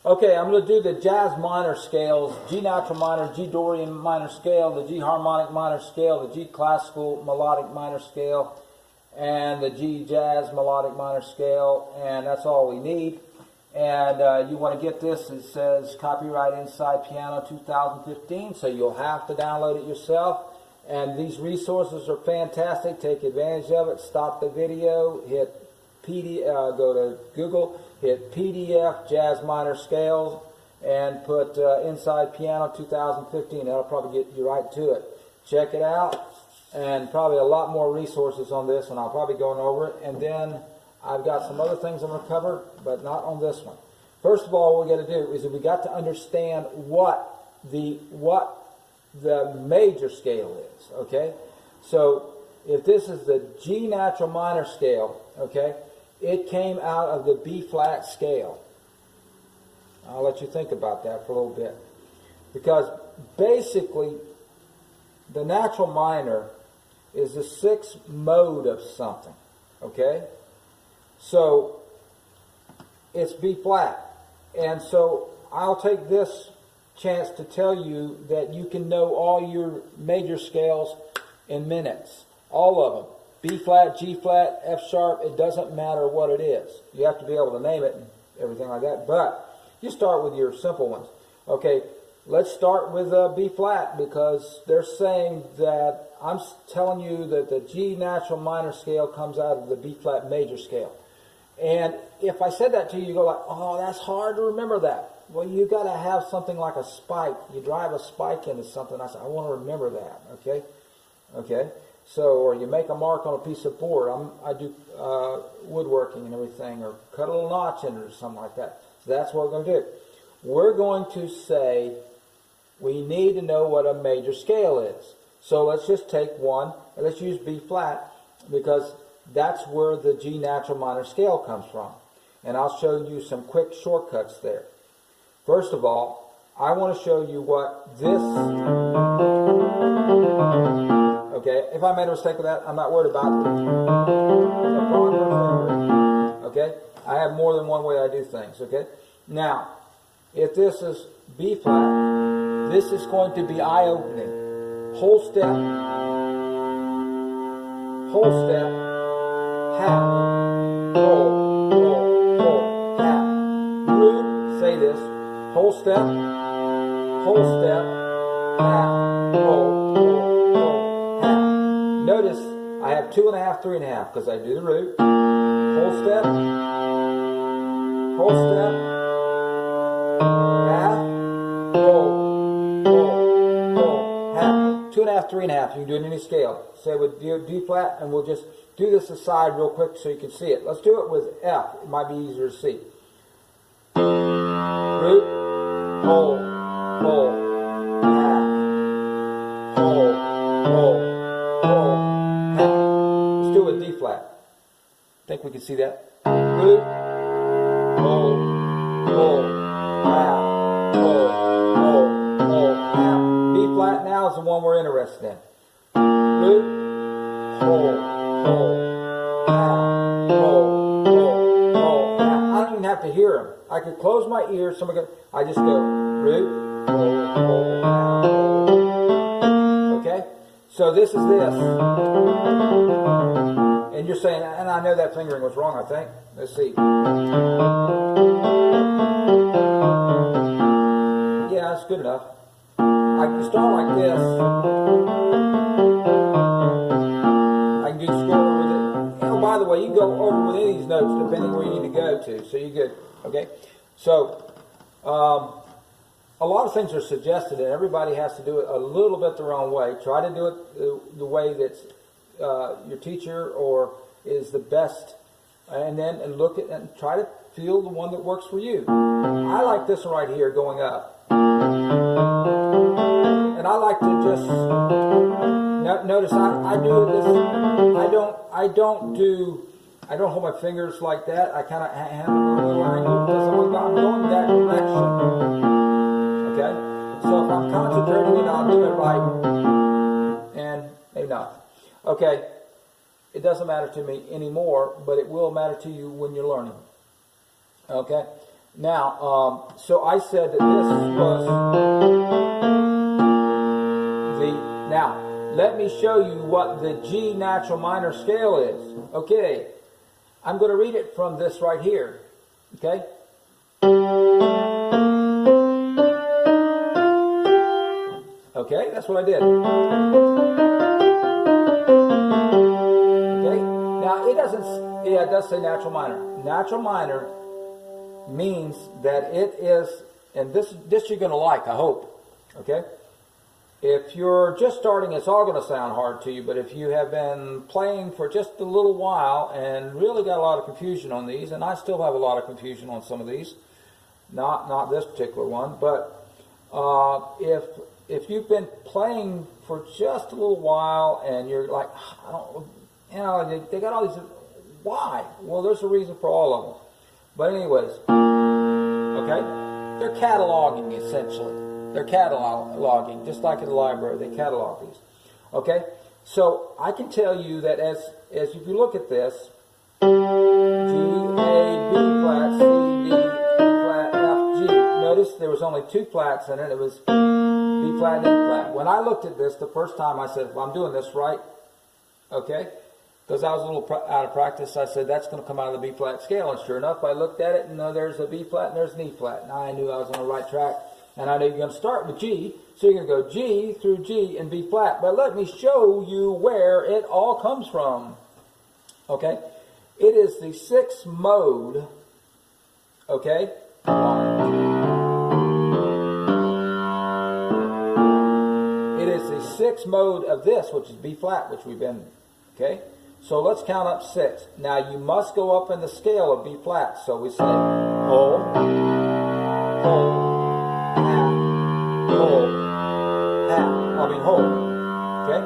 Okay, I'm going to do the jazz minor scales, G natural minor, G Dorian minor scale, the G harmonic minor scale, the G classical melodic minor scale, and the G jazz melodic minor scale, and that's all we need. And you want to get this, it says copyright Inside Piano 2015, so you'll have to download it yourself. And these resources are fantastic. Take advantage of it. Stop the video, hit PDF, go to Google, hit PDF Jazz Minor Scales, and put Inside Piano 2015. That'll probably get you right to it. Check it out, and probably a lot more resources on this, and I'll probably go over it. And then I've got some other things I'm going to cover, but not on this one. First of all, what we got to do is we got to understand what the major scale is, okay? So if this is the G natural minor scale, okay, it came out of the B flat scale. I'll let you think about that for a little bit. Because basically, the natural minor is the sixth mode of something, okay? So it's B flat. And so I'll take this chance to tell you that you can know all your major scales in minutes. All of them. B flat, G flat, F sharp, it doesn't matter what it is. You have to be able to name it and everything like that. But you start with your simple ones. Okay, let's start with B flat, because they're saying that I'm telling you that the G natural minor scale comes out of the B flat major scale. And if I said that to you, you go like, oh, that's hard to remember that. Well, you got to have something like a spike. You drive a spike into something. I said, I want to remember that. Okay, okay. So, or you make a mark on a piece of board. I do woodworking and everything, or cut a little notch in it or something like that. So that's what we're going to do. We're going to say we need to know what a major scale is. So let's just take one, and let's use B flat, because that's where the G natural minor scale comes from. And I'll show you some quick shortcuts there. First of all, I want to show you what this, okay, if I made a mistake with that, I'm not worried about it. Okay, I have more than one way I do things, okay. Now, if this is B flat, this is going to be eye-opening. Whole step, half, whole, half. Root, say this. Whole step, half, whole, half. Notice I have 2.5, 3.5, because I do the root. Whole step, half, whole, half. 2.5, 3.5. You can do it in any scale. Say with D flat, and we'll just do this aside real quick so you can see it. Let's do it with F. It might be easier to see. Root. Whole, half, whole, half. Let's do it with D flat. Think we can see that? Root, whole, half, whole, half. B flat now is the one we're interested in. Root, whole, half, whole, half. I don't even have to hear them. I could close my ears. I just go root, okay? So this is this. And you're saying, and I know that fingering was wrong, I think. Let's see. Yeah, that's good enough. I can start like this. I can do score with it. Oh, by the way, you can go over with any of these notes depending where you need to go to. So you're good. Okay? So, a lot of things are suggested, and everybody has to do it a little bit their own way. Try to do it the way that your teacher or is the best, and then look at and try to feel the one that works for you. I like this one right here going up, and I like to just notice I do this. I don't hold my fingers like that. I kind of have a little angle because I'm going that direction. Okay? So if I'm concentrating it, I'll do it right. And maybe not. Okay? It doesn't matter to me anymore, but it will matter to you when you're learning. Okay? Now, so I said that this was the, now, let me show you what the G natural minor scale is. Okay, I'm going to read it from this right here. Okay? Okay, that's what I did. Okay, now it doesn't, yeah, it does say natural minor. Natural minor means that it is, and this you're going to like, I hope. Okay? If you're just starting, it's all going to sound hard to you, but if you have been playing for just a little while and really got a lot of confusion on these, and I still have a lot of confusion on some of these, not this particular one, but if you've been playing for just a little while and you're like, I don't, you know, they got all these, why? Well, there's a reason for all of them. But anyways, okay, they're cataloging essentially. They're cataloging, just like in the library, they catalog these. Okay, so I can tell you that as if you look at this, G, A, B flat, C, D, E flat, F, G. Notice there was only 2 flats in it. It was B flat and E flat. When I looked at this the first time, I said, well, I'm doing this right. Okay, because I was a little out of practice, I said, that's going to come out of the B flat scale. And sure enough, I looked at it, and there's a B flat and there's an E flat. And I knew I was on the right track. And I know you're going to start with G, so you're going to go G through G and B flat. But let me show you where it all comes from. Okay? It is the 6th mode. Okay? It is the 6th mode of this, which is B flat, which we've been. Okay? So let's count up 6. Now you must go up in the scale of B flat. So we say whole, whole, whole, half, whole, okay?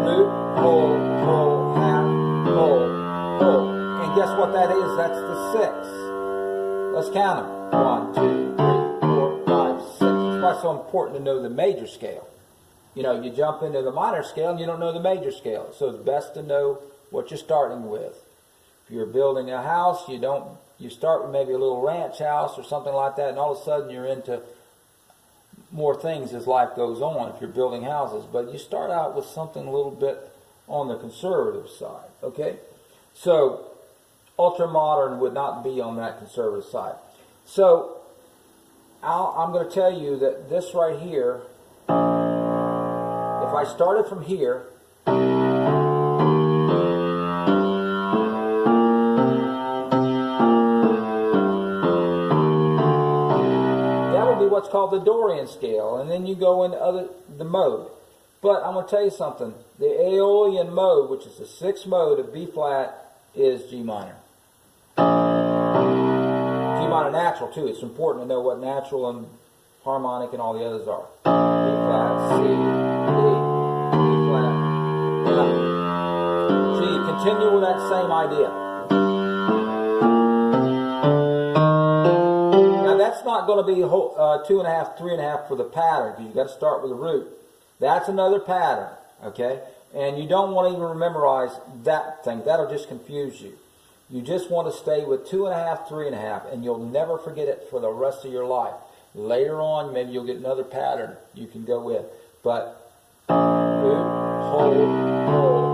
Root, whole, whole, half, whole, whole. And guess what that is? That's the 6. Let's count them. 1, 2, 3, 4, 5, 6. That's why it's so important to know the major scale. You know, you jump into the minor scale and you don't know the major scale. So it's best to know what you're starting with. If you're building a house, you start with maybe a little ranch house or something like that, and all of a sudden you're into more things as life goes on if you're building houses, but you start out with something a little bit on the conservative side, okay? So ultra-modern would not be on that conservative side. So I'm going to tell you that this right here, if I started from here, what's called the Dorian scale, and then you go into the mode. But I'm going to tell you something. The Aeolian mode, which is the 6th mode of B flat, is G minor. G minor natural too. It's important to know what natural and harmonic and all the others are. B flat, C, D, E flat, F. G. Continue with that same idea. That's not going to be 2.5, 3.5 for the pattern, because you've got to start with the root. That's another pattern, okay? And you don't want to even memorize that thing. That'll just confuse you. You just want to stay with 2.5, 3.5, and you'll never forget it for the rest of your life. Later on, maybe you'll get another pattern you can go with. But root, whole, whole,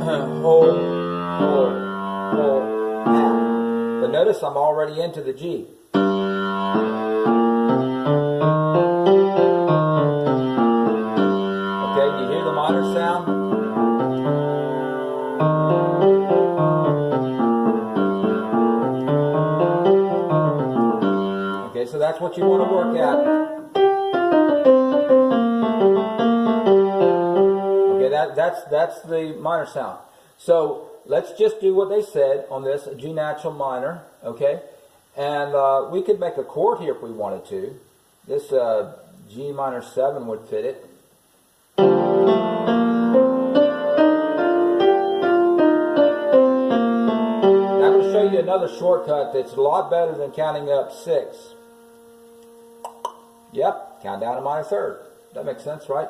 half, whole, whole, whole, half. But notice I'm already into the G. Okay, you hear the minor sound? Okay, so that's what you want to work at. Okay, that's the minor sound. So let's just do what they said on this, G natural minor, okay? And we could make a chord here if we wanted to. This G minor 7 would fit it. I'm going to show you another shortcut that's a lot better than counting up 6. Yep, count down to minor 3rd. That makes sense, right?